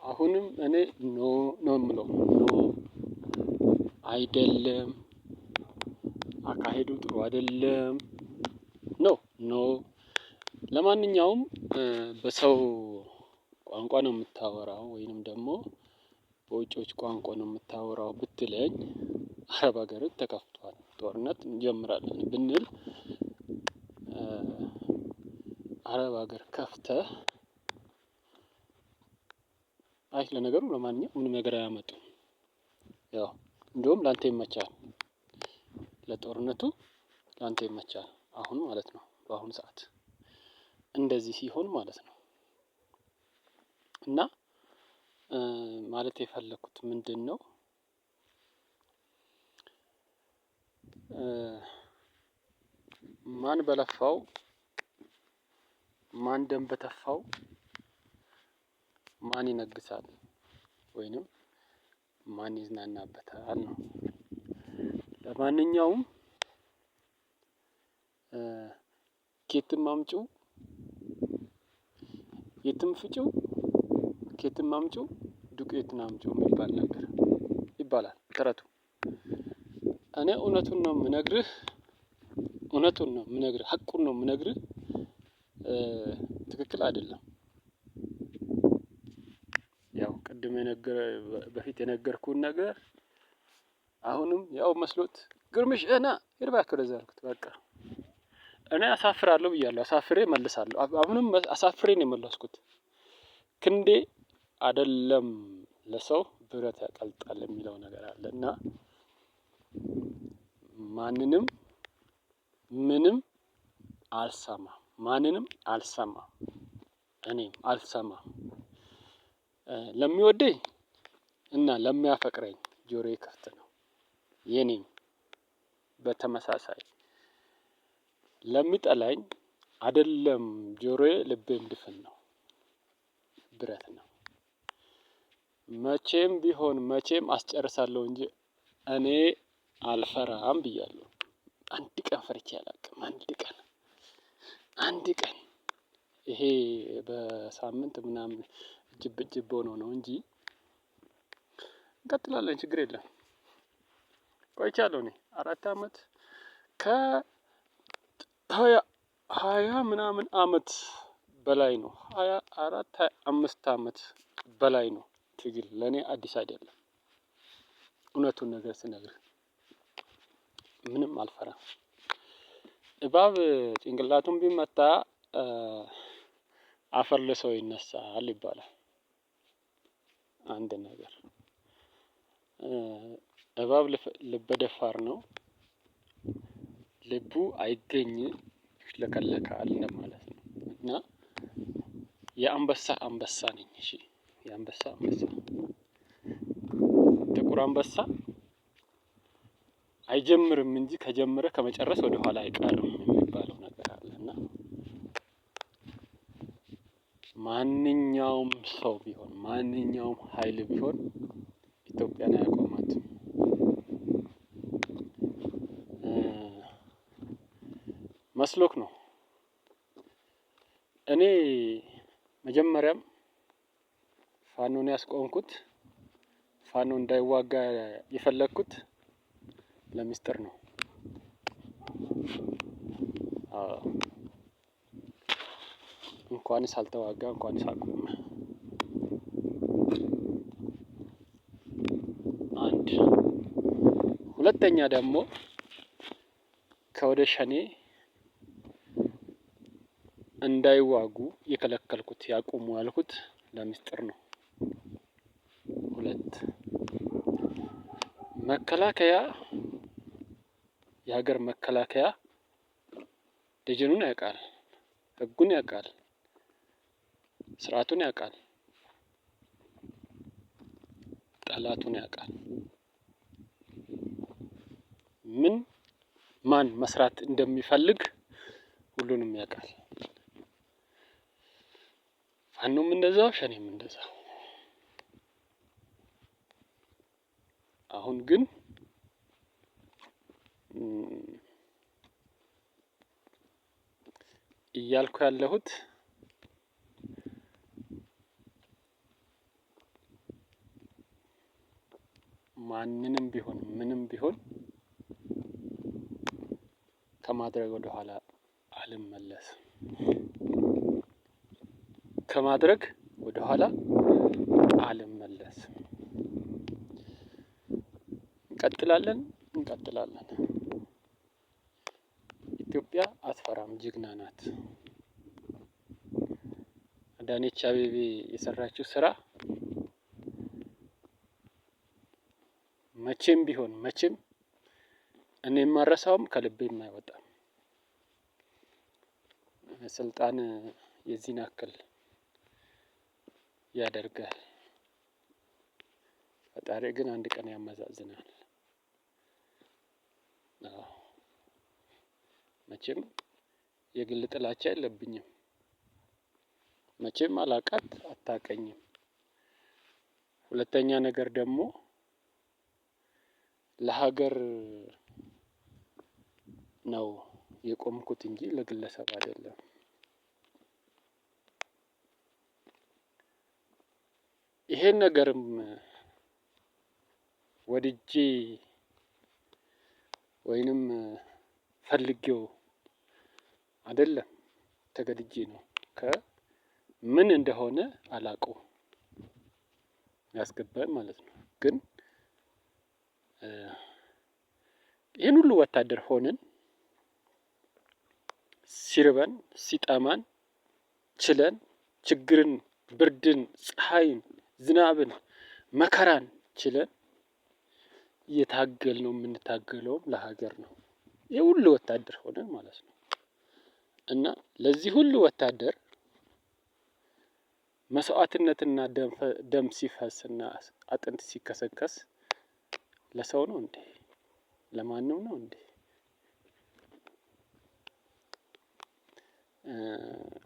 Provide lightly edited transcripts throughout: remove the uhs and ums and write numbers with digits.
አሁንም እኔ ኖ ነው የምለው። ኖ አይደለም፣ አካሄዱ ጥሩ አይደለም። ኖ ኖ ለማንኛውም በሰው ቋንቋ ነው የምታወራው ወይንም ደግሞ በውጮች ቋንቋ ነው የምታወራው ብትለኝ አረብ ሀገር ተከፍቷል ጦርነት እንጀምራለን ብንል አረብ ሀገር ከፍተህ አይ ለነገሩ ለማንኛውም ምንም ነገር አያመጡም። ያው እንደውም ላንተ ይመቻል። ለጦርነቱ ላንተ ይመቻል አሁን ማለት ነው። በአሁኑ ሰዓት እንደዚህ ሲሆን ማለት ነው። እና ማለት የፈለኩት ምንድነው? ማን በለፋው ማን ደም በተፋው ማን ይነግሳል ወይንም ማን ይዝናናበታል ነው። ለማንኛውም ኬትም አምጪው የትም ፍጪው ኬትም አምጪው ዱቄቱን አምጪው የሚባል ነገር ይባላል ተረቱ። እኔ እውነቱን ነው የምነግርህ፣ እውነቱን ነው የምነግርህ፣ ሀቁን ነው የምነግርህ። ትክክል አይደለም። ያው ቅድም በፊት የነገርኩህን ነገር አሁንም ያው መስሎት ግርምሽ ና ሂድ እባክህ ወደዛ አልኩት። በቃ እኔ አሳፍራለሁ ብያለሁ፣ አሳፍሬ እመልሳለሁ። አሁንም አሳፍሬ ነው የመለስኩት። ክንዴ አይደለም ለሰው ብረት ያቀልጣል የሚለው ነገር አለ እና ማንንም ምንም አልሰማም፣ ማንንም አልሰማም፣ እኔም አልሰማም። ለሚወደኝ እና ለሚያፈቅረኝ ጆሮዬ ክፍት ነው። የኔም በተመሳሳይ ለሚጠላኝ አይደለም ጆሮዬ ልቤም ድፍን ነው፣ ብረት ነው። መቼም ቢሆን መቼም አስጨርሳለሁ እንጂ እኔ አልፈራም ብያለሁ። አንድ ቀን ፈርቼ አላውቅም። አንድ ቀን ይሄ በሳምንት ምናምን ጅብ ጅብ ሆኖ ነው እንጂ እንቀጥላለን ችግር የለም። ቆይቻለሁ እኔ 4 አመት ሃያ ምናምን አመት በላይ ነው። 24 25 አመት በላይ ነው ትግል ለኔ አዲስ አይደለም። እውነቱን ነገር ስነግርህ ምንም አልፈራም። እባብ ጭንቅላቱን ቢመታ አፈር ልሶ ይነሳል ይባላል። አንድ ነገር እባብ ልበ ደፋር ነው። ልቡ አይገኝም ይሽለከለካል እንደማለት ነው። እና የአንበሳ አንበሳ ነኝ። እሺ የአንበሳ አንበሳ ጥቁር አንበሳ አይጀምርም እንጂ ከጀመረ ከመጨረስ ወደ ኋላ አይቀርም የሚባለው ነገር አለ እና ማንኛውም ሰው ቢሆን ማንኛውም ሀይል ቢሆን ኢትዮጵያን አያቆማትም። መስሎክ ነው። እኔ መጀመሪያም ፋኖን ያስቆምኩት ፋኖ እንዳይዋጋ የፈለኩት ለሚስጥር ነው። እንኳንስ አልተዋጋ እንኳንስ አቆመ። አንድ ሁለተኛ ደግሞ ከወደ ሸኔ እንዳይዋጉ የከለከልኩት ያቁሙ ያልኩት ለሚስጥር ነው። 2 መከላከያ የሀገር መከላከያ ደጀኑን ያውቃል፣ ህጉን ያውቃል፣ ስርዓቱን ያውቃል፣ ጠላቱን ያውቃል። ምን ማን መስራት እንደሚፈልግ ሁሉንም ያውቃል። ፋኖም እንደዛው ሸኔም እንደዛው። አሁን ግን እያልኩ ያለሁት ማንንም ቢሆን ምንም ቢሆን ከማድረግ ወደ ኋላ አልመለስም። ከማድረግ ወደ ኋላ አልመለስም። እንቀጥላለን። ኢትዮጵያ አትፈራም፣ ጀግና ናት። አዳነች አቤቤ የሰራችው ስራ መቼም ቢሆን እኔ የማረሳውም ከልቤም አይወጣም። ስልጣን የዚህን ያክል ያደርጋል። ፈጣሪ ግን አንድ ቀን ያመዛዝናል። መቼም የግል ጥላቻ የለብኝም። መቼም አላቃት አታቀኝም። ሁለተኛ ነገር ደግሞ ለሀገር ነው የቆምኩት እንጂ ለግለሰብ አይደለም። ይሄን ነገርም ወድጄ ወይንም ፈልጌው አይደለም፣ ተገድጄ ነው። ከምን እንደሆነ አላውቀውም ያስገባኝ ማለት ነው። ግን ይህን ሁሉ ወታደር ሆነን ሲርበን ሲጠማን ችለን ችግርን፣ ብርድን፣ ፀሐይን፣ ዝናብን፣ መከራን ችለን እየታገልነው የምንታገለውም ለሀገር ነው። ይህ ሁሉ ወታደር ሆነን ማለት ነው። እና ለዚህ ሁሉ ወታደር መስዋዕትነትና ደም ሲፈስና አጥንት ሲከሰከስ ለሰው ነው እንዴ? ለማንም ነው እንዴ?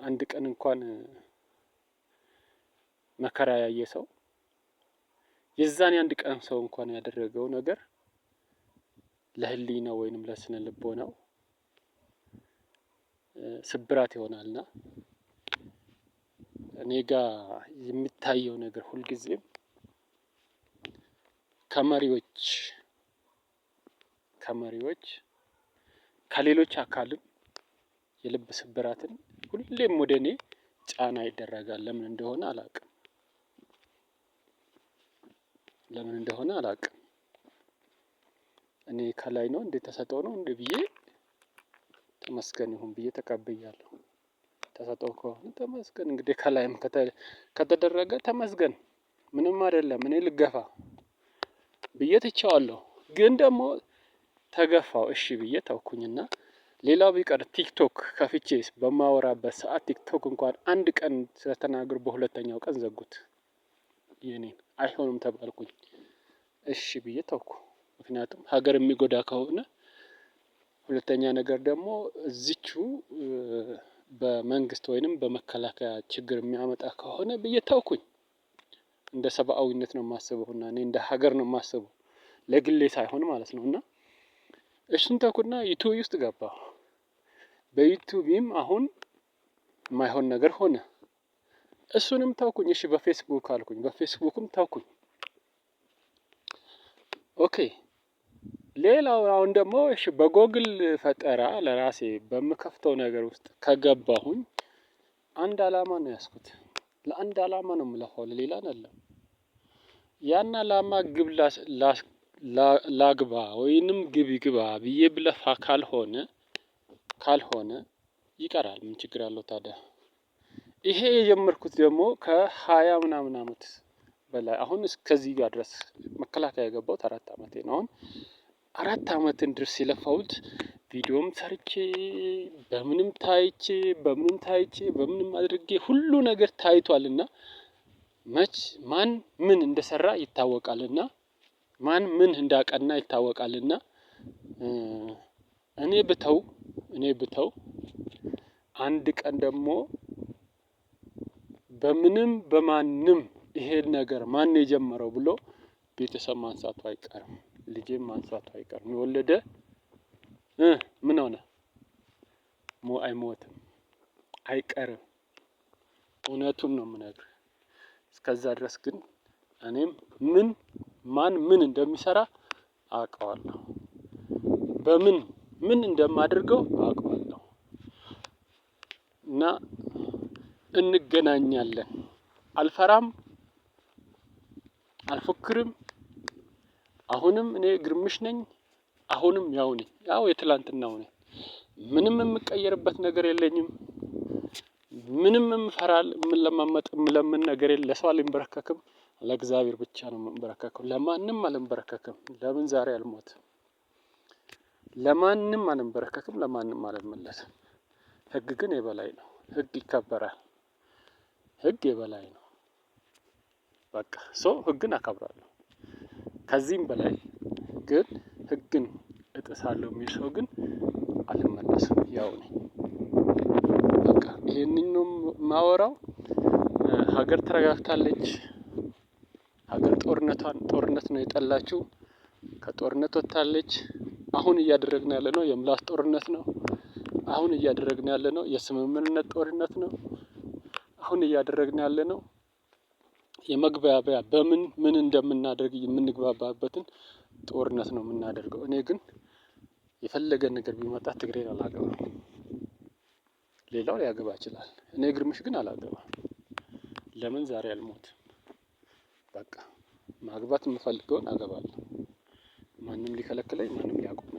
አንድ ቀን እንኳን መከራ ያየ ሰው የዛን አንድ ቀን ሰው እንኳን ያደረገው ነገር ለህሊናው ወይንም ለስነ ልቦናው ስብራት ይሆናልና እኔ ጋር የሚታየው ነገር ሁልጊዜም ከመሪዎች ከሌሎች አካልም የልብ ስብራትን ሁሌም ወደ እኔ ጫና ይደረጋል። ለምን እንደሆነ አላውቅም። እኔ ከላይ ነው እንዴ ተሰጠው ነው እንዴ ብዬ ተመስገን ይሁን ብዬ ተቀብያለሁ። ተሰጠው ከሆነ ተመስገን፣ እንግዲህ ከላይም ከተደረገ ተመስገን፣ ምንም አይደለም። እኔ ልገፋ ብዬ ትቼዋለሁ። ግን ደግሞ ተገፋው፣ እሺ ብዬ ተውኩኝና ሌላው ቢቀር ቲክቶክ ከፍቼ በማወራበት ሰዓት ቲክቶክ እንኳን አንድ ቀን ስለተናገሩ በሁለተኛው ቀን ዘጉት። የኔን አይሆንም ተባልኩኝ። እሺ ብዬ ተውኩ። ምክንያቱም ሀገር የሚጎዳ ከሆነ፣ ሁለተኛ ነገር ደግሞ እዚቹ በመንግስት ወይንም በመከላከያ ችግር የሚያመጣ ከሆነ ብዬ ተውኩኝ። እንደ ሰብአዊነት ነው የማስበውና እኔ እንደ ሀገር ነው የማስበው፣ ለግሌ ሳይሆን ማለት ነው። እና እሱን ተውኩና ዩቲዩብ ውስጥ ገባሁ። በዩቲዩብም አሁን የማይሆን ነገር ሆነ። እሱንም ተውኩኝ። እሺ በፌስቡክ አልኩኝ፣ በፌስቡክም ተውኩኝ። ኦኬ ሌላው አሁን ደግሞ እሺ በጎግል ፈጠራ ለራሴ በምከፍተው ነገር ውስጥ ከገባሁኝ አንድ አላማ ነው ያዝኩት። ለአንድ አላማ ነው የምለፋው፣ ለሌላ አይደለም። ያን አላማ ግብ ላግባ ወይንም ግብ ይግባ ብዬ ብለፋ ካልሆነ ይቀራል። ምን ችግር አለው ታዲያ? ይሄ የጀመርኩት ደግሞ ከ20 ምናምን አመት በላይ አሁን እስከዚህ ጋር ድረስ መከላከያ የገባሁት 4 አመቴ ነው። አሁን 4 አመትን ድረስ የለፋሁት ቪዲዮም ሰርቼ በምንም አድርጌ ሁሉ ነገር ታይቷልና ማን ምን እንደሰራ ይታወቃልና ማን ምን እንዳቀና ይታወቃልና እኔ ብተው አንድ ቀን ደግሞ በማንም ይሄን ነገር ማን የጀመረው ብሎ ቤተሰብ ማንሳቱ አይቀርም፣ ልጄም ማንሳቱ አይቀርም። የወለደ ምን ሆነ? አይሞትም፣ አይቀርም። እውነቱን ነው የምነግርህ። እስከዛ ድረስ ግን እኔም ምን ማን ምን እንደሚሰራ አውቀዋለሁ። ምን እንደማደርገው አውቀዋለሁ። እና እንገናኛለን። አልፈራም፣ አልፎክርም። አሁንም እኔ ግርምሽ ነኝ። አሁንም ያው ነኝ። ያው የትላንትናው ነኝ። ምንም የምቀየርበት ነገር የለኝም። ምንም የምለማመጥ የምለምን ነገር የለ። ለሰው አልንበረከክም። ለእግዚአብሔር ብቻ ነው የምንበረከከው። ለማንም አልንበረከክም። ለምን ዛሬ አልሞትም? ለማንም አልንበረከክም። ለማንም አልመለስም። ህግ ግን የበላይ ነው። ህግ ይከበራል። ህግ የበላይ ነው። በቃ ህግን አከብራለሁ። ከዚህም በላይ ግን ህግን እጥሳለሁ የሚል ሰው ግን አልመለስም። ያው ነኝ። በቃ ይሄንን ነው የማወራው። ሀገር ተረጋግታለች። ሀገር ጦርነት ነው የጠላችው። ከጦርነት ወጥታለች። አሁን እያደረግን ያለነው የምላስ ጦርነት ነው። አሁን እያደረግን ያለነው የስምምነት ጦርነት ነው። አሁን እያደረግን ያለነው የመግባቢያ ምን እንደምናደርግ የምንግባባበትን ጦርነት ነው የምናደርገው። እኔ ግን የፈለገ ነገር ቢመጣ ትግሬን አላገባም። ሌላው ሊያገባ ይችላል። እኔ ግርምሽ ግን አላገባም። ለምን ዛሬ አልሞትም? በቃ ማግባት የምፈልገውን አገባለሁ። ማንም ሊከለክለኝ ማንም ሊያቆም